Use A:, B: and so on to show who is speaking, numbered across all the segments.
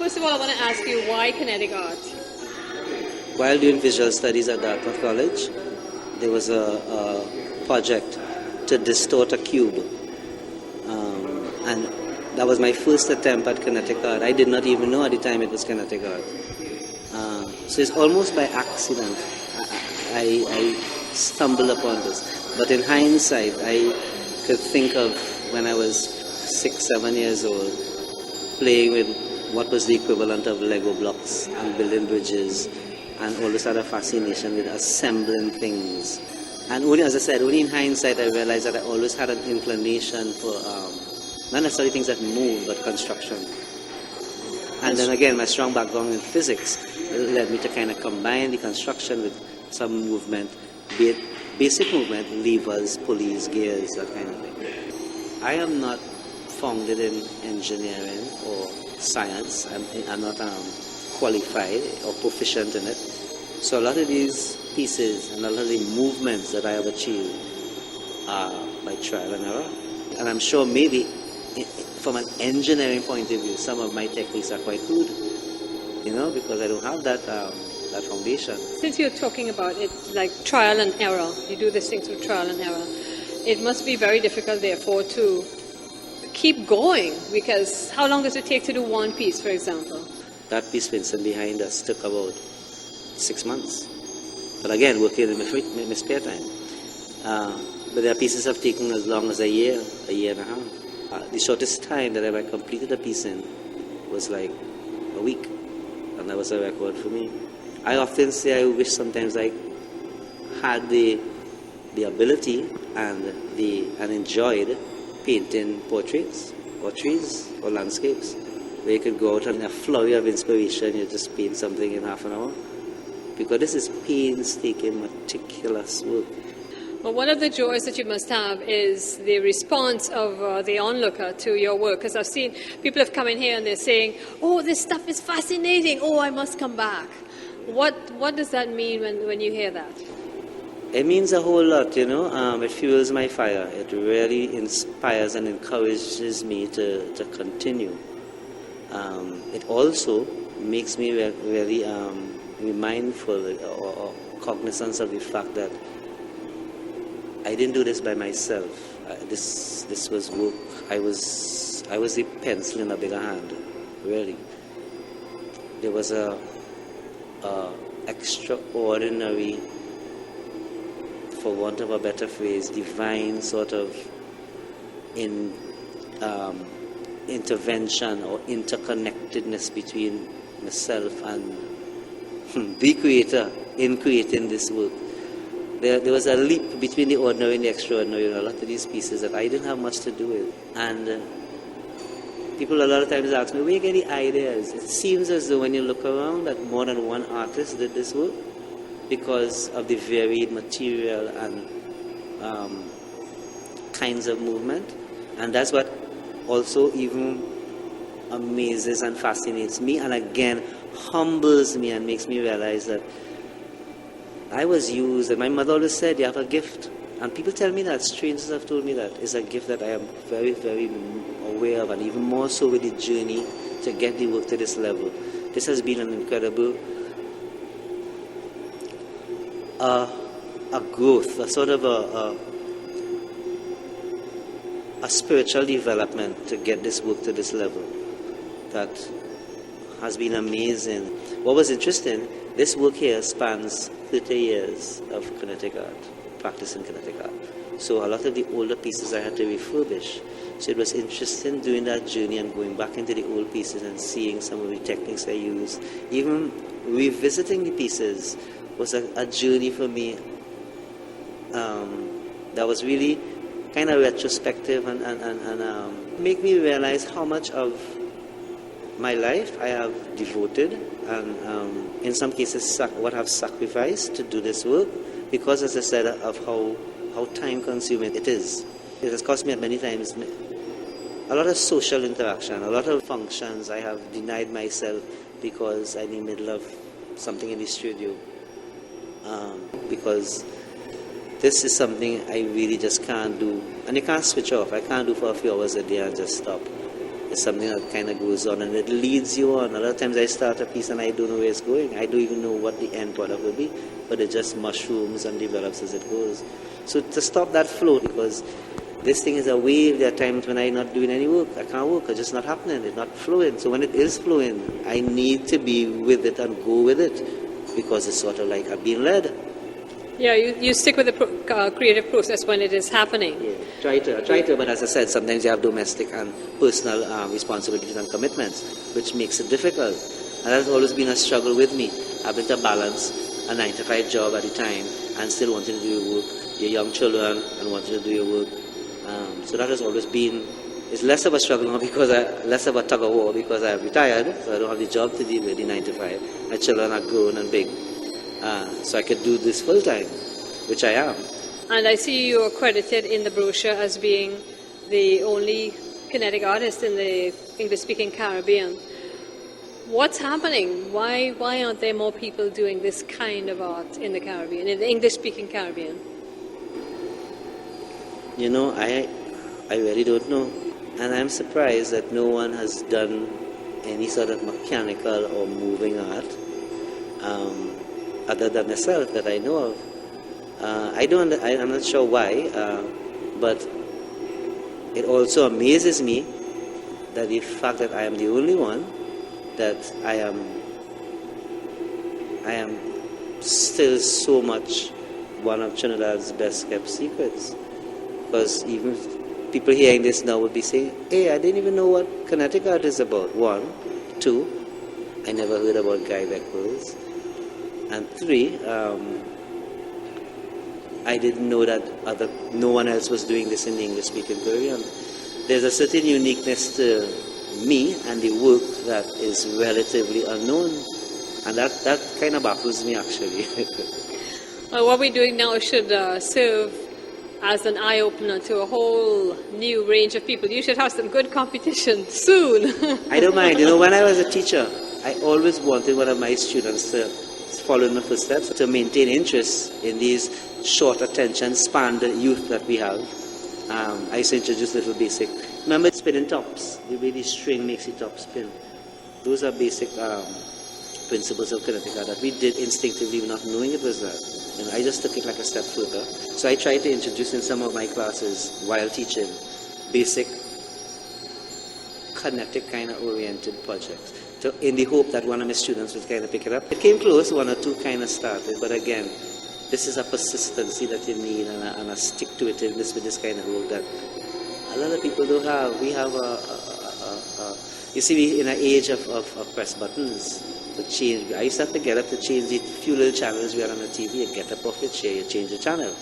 A: First of all, I want to ask you, why kinetic art?
B: While doing visual studies at Dartmouth College, there was a project to distort a cube. And that was my first attempt at kinetic art. I did not even know at the time it was kinetic art. So it's almost by accident I stumbled upon this. But in hindsight, I could think of when I was 6, 7 years old, playing with what was the equivalent of Lego blocks and building bridges, and all this other fascination with assembling things. And only, as I said, only in hindsight I realized that I always had an inclination for not necessarily things that move, but construction. And then again, my strong background in physics led me to kind of combine the construction with some movement, be it basic movement, levers, pulleys, gears, that kind of thing. I am not founded in engineering or science. I'm not qualified or proficient in it. So a lot of these pieces and a lot of the movements that I have achieved are by trial and error. And I'm sure maybe from an engineering point of view, some of my techniques are quite good, because I don't have that foundation.
A: Since you're talking about it like trial and error, you do this thing through trial and error, it must be very difficult, therefore, to keep going, because how long does it take to do one piece, for example?
B: That piece, Vincent, behind us took about 6 months. But again, working in my spare time. But there are pieces have taken as long as a year and a half. The shortest time that I ever completed a piece in was like a week, and that was a record for me. I often say I wish sometimes I had the ability and enjoyed painting portraits or trees or landscapes, where you could go out and in a flurry of inspiration, you just paint something in half an hour. Because this is painstaking, meticulous work.
A: But one of the joys that you must have is the response of the onlooker to your work. Because I've seen people have come in here and they're saying, "Oh, this stuff is fascinating. Oh, I must come back." What does that mean when you hear that?
B: It means a whole lot, It fuels my fire. It really inspires and encourages me to continue. It also makes me really be mindful or cognizant of the fact that I didn't do this by myself. This was work. I was the pencil in a bigger hand, really. There was a extraordinary, for want of a better phrase, divine sort of intervention or interconnectedness between myself and the Creator in creating this work. There was a leap between the ordinary and the extraordinary in a lot of these pieces that I didn't have much to do with. And people a lot of times ask me, where you get the ideas? It seems as though when you look around that more than one artist did this work, because of the varied material and kinds of movement. And that's what also even amazes and fascinates me, and again humbles me and makes me realize that I was used. And my mother always said, you have a gift. And people tell me that, strangers have told me that. It's a gift that I am very, very aware of, and even more so with the journey to get the work to this level. This has been an incredible a growth, a sort of a spiritual development to get this work to this level that has been amazing. What was interesting, this work here spans 30 years of kinetic art, practicing kinetic art. So a lot of the older pieces I had to refurbish. So it was interesting doing that journey and going back into the old pieces and seeing some of the techniques I used. Even revisiting the pieces was a journey for me that was really kind of retrospective and make me realize how much of my life I have devoted and in some cases what I've sacrificed to do this work, because, as I said, of how time consuming it is. It has cost me at many times a lot of social interaction, a lot of functions I have denied myself because I'm in the middle of something in the studio. Because this is something I really just can't do. And you can't switch off. I can't do for a few hours a day and just stop. It's something that kind of goes on and it leads you on. A lot of times I start a piece and I don't know where it's going. I don't even know what the end product will be, but it just mushrooms and develops as it goes. So to stop that flow, because this thing is a wave, there are times when I'm not doing any work. I can't work, it's just not happening, it's not flowing. So when it is flowing, I need to be with it and go with it, because it's sort of like I'm being led.
A: Yeah, you stick with the creative process when it is happening.
B: Yeah, try to, but as I said, sometimes you have domestic and personal responsibilities and commitments, which makes it difficult. And that's always been a struggle with me, having to balance a 9-to-5 job at a time and still wanting to do your work, your young children, and wanting to do your work. So that has always been, it's less of a struggle now because less of a tug of war because I have retired, so I don't have the job to deal with, the 9-to-5. My children are grown and big. So I could do this full time, which I am.
A: And I see you are credited in the brochure as being the only kinetic artist in the English-speaking Caribbean. What's happening? Why aren't there more people doing this kind of art in the Caribbean, in the English-speaking Caribbean?
B: You know, I really don't know. And I'm surprised that no one has done any sort of mechanical or moving art. Other than myself that I know of. I'm not sure why, but it also amazes me that the fact that I am the only one, that I am still so much one of Trinidad's best kept secrets. Because even people hearing this now would be saying, hey, I didn't even know what kinetic art is about. 1, 2, I never heard about Guy Beckles. And 3, I didn't know that no one else was doing this in the English-speaking Caribbean. There's a certain uniqueness to me and the work that is relatively unknown, and that kind of baffles me actually.
A: What we're doing now should serve as an eye-opener to a whole new range of people. You should have some good competition soon.
B: I don't mind. You know, when I was a teacher, I always wanted one of my students to follow in my footsteps, to maintain interest in these short attention span youth that we have. I used to introduce little basic. Remember spinning tops? The way the string makes the top spin. Those are basic principles of kinetic art that we did instinctively not knowing it was that. And I just took it like a step further. So I tried to introduce in some of my classes while teaching basic kinetic kind of oriented projects, in the hope that one of my students would kind of pick it up. It came close, 1 or 2 kind of started, but again, this is a persistency that you need and a stick-to-itiveness with this kind of work that a lot of people don't have. We have you see, we in an age of press buttons to change. I used to have to get up to change the few little channels we had on the TV. You get up off your chair, you change the channel.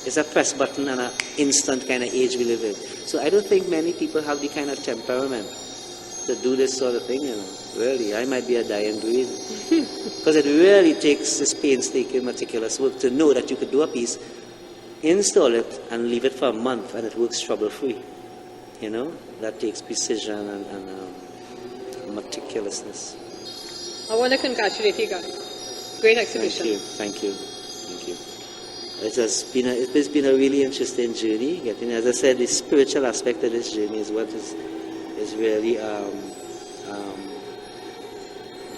B: It's a press button and an instant kind of age we live in. So I don't think many people have the kind of temperament to do this sort of thing, you know. Really, I might be a dying breed. Because it really takes this painstaking, meticulous work to know that you could do a piece, install it, and leave it for a month, and it works trouble-free. You know, that takes precision and meticulousness.
A: I want to congratulate you guys. Great exhibition.
B: Thank you. It's been a really interesting journey. Getting, as I said, the spiritual aspect of this journey is what is really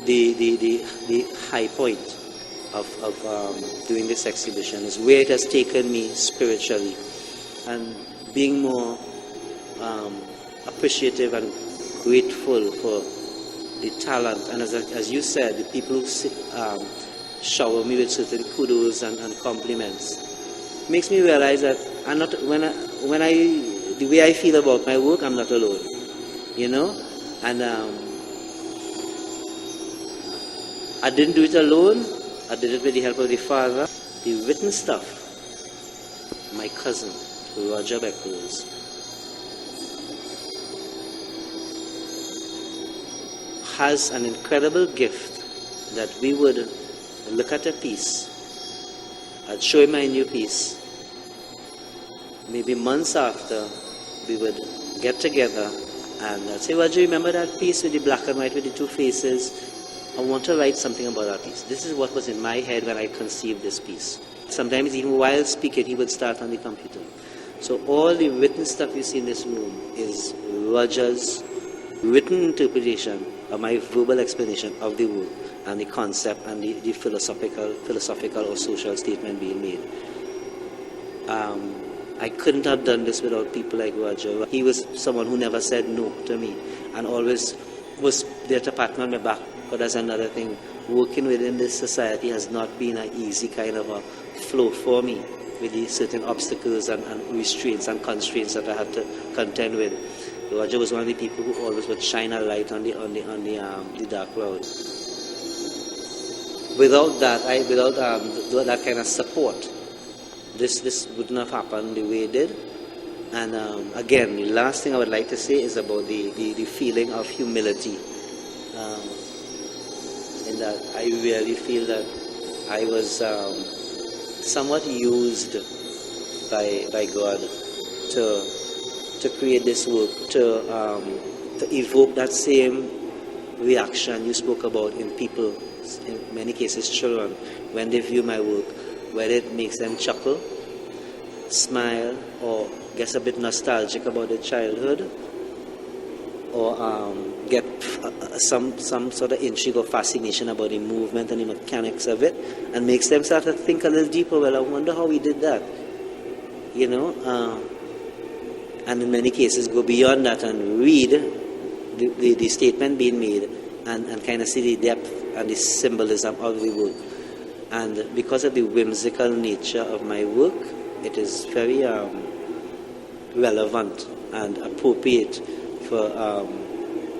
B: the high point of doing this exhibition, is where it has taken me spiritually, and being more appreciative and grateful for the talent, and as you said, the people who shower me with certain kudos and compliments, makes me realize that I'm not, the way I feel about my work, I'm not alone, you know, and I didn't do it alone. I did it with the help of the Father. The written stuff, my cousin Roger Beckles has an incredible gift that we would look at a piece, I'd show him my new piece, maybe months after, we would get together and I'd say, well, do you remember that piece with the black and white with the 2 faces? I want to write something about that piece. This is what was in my head when I conceived this piece. Sometimes even while speaking, he would start on the computer. So all the written stuff you see in this room is Roger's written interpretation or my verbal explanation of the work and the concept and the philosophical or social statement being made. I couldn't have done this without people like Roger. He was someone who never said no to me and always was there to pat me on my back. But that's another thing. Working within this society has not been an easy kind of a flow for me, with the certain obstacles and restraints and constraints that I had to contend with. Roger was one of the people who always would shine a light on the dark cloud. Without that, without that kind of support, this wouldn't have happened the way it did. And again, the last thing I would like to say is about the feeling of humility. In that I really feel that I was somewhat used by God to create this work, to evoke that same reaction you spoke about in people, in many cases children, when they view my work, whether it makes them chuckle, smile, or get a bit nostalgic about their childhood, or get some sort of intrigue or fascination about the movement and the mechanics of it, and makes them start to think a little deeper. Well, I wonder how we did that, you know, and in many cases go beyond that and read the statement being made and kind of see the depth and the symbolism of the work. And because of the whimsical nature of my work, it is very relevant and appropriate for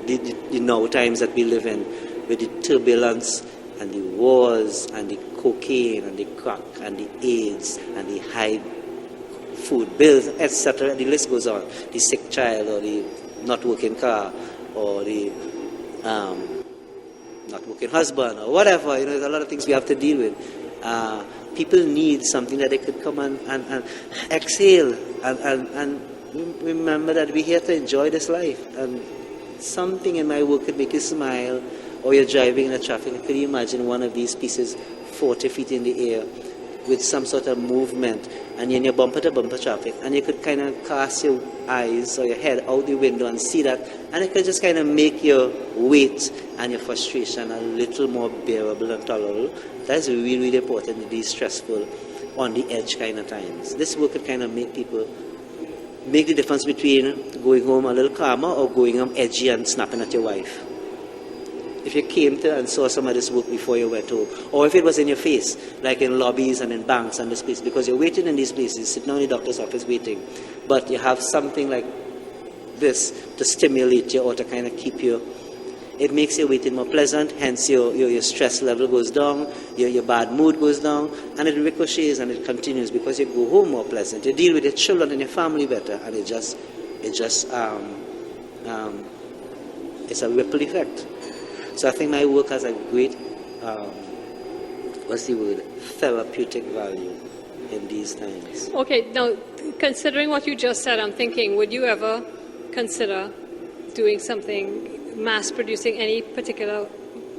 B: the now times that we live in, with the turbulence and the wars and the cocaine and the crack and the AIDS and the high food bills, etc. The list goes on. The sick child, or the not working car, or the not working husband, or whatever. You know, there's a lot of things we have to deal with. People need something that they could come and exhale and remember that we're here to enjoy this life. And something in my work could make you smile, or you're driving in the traffic. Could you imagine one of these pieces 40 feet in the air with some sort of movement, and you're in your bumper-to-bumper traffic, and you could kind of cast your eyes or your head out the window and see that, and it could just kind of make your weight and your frustration a little more bearable and tolerable. That's really, really important in these stressful, on the edge kind of times. This work could kind of make people make the difference between going home a little calmer or going home edgy and snapping at your wife. If you came to and saw some of this work before you went home, or if it was in your face, like in lobbies and in banks and this place, because you're waiting in these places, sitting in the doctor's office waiting, but you have something like this to stimulate you or to kind of keep you, it makes your waiting more pleasant, hence your stress level goes down, your bad mood goes down, and it ricochets and it continues because you go home more pleasant. You deal with your children and your family better, and it's a ripple effect. So I think my work has a great, therapeutic value in these times.
A: Okay, now considering what you just said, I'm thinking, would you ever consider doing something, mass producing any particular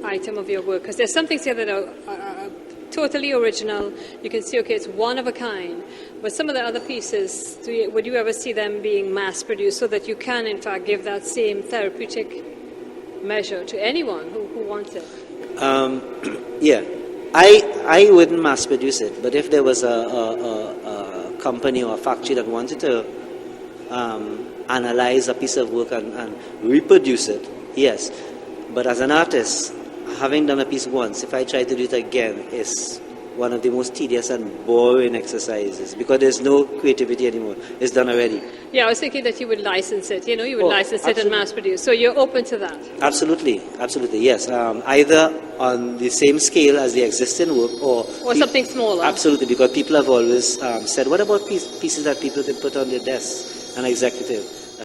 A: item of your work? Because there's some things here that are totally original. You can see, okay, it's one of a kind. But some of the other pieces, would you ever see them being mass produced so that you can, in fact, give that same therapeutic measure to anyone who wants it?
B: Yeah, I wouldn't mass produce it, but if there was a company or a factory that wanted to analyze a piece of work and reproduce it, yes. But as an artist, having done a piece once, if I try to do it again, is one of the most tedious and boring exercises because there's no creativity anymore. It's done already.
A: Yeah, I was thinking that you would license it. You know, you would license it and mass produce. So you're open to that?
B: Absolutely, yes. Either on the same scale as the existing work or
A: something smaller.
B: Absolutely, because people have always said, what about pieces that people can put on their desks, an executive?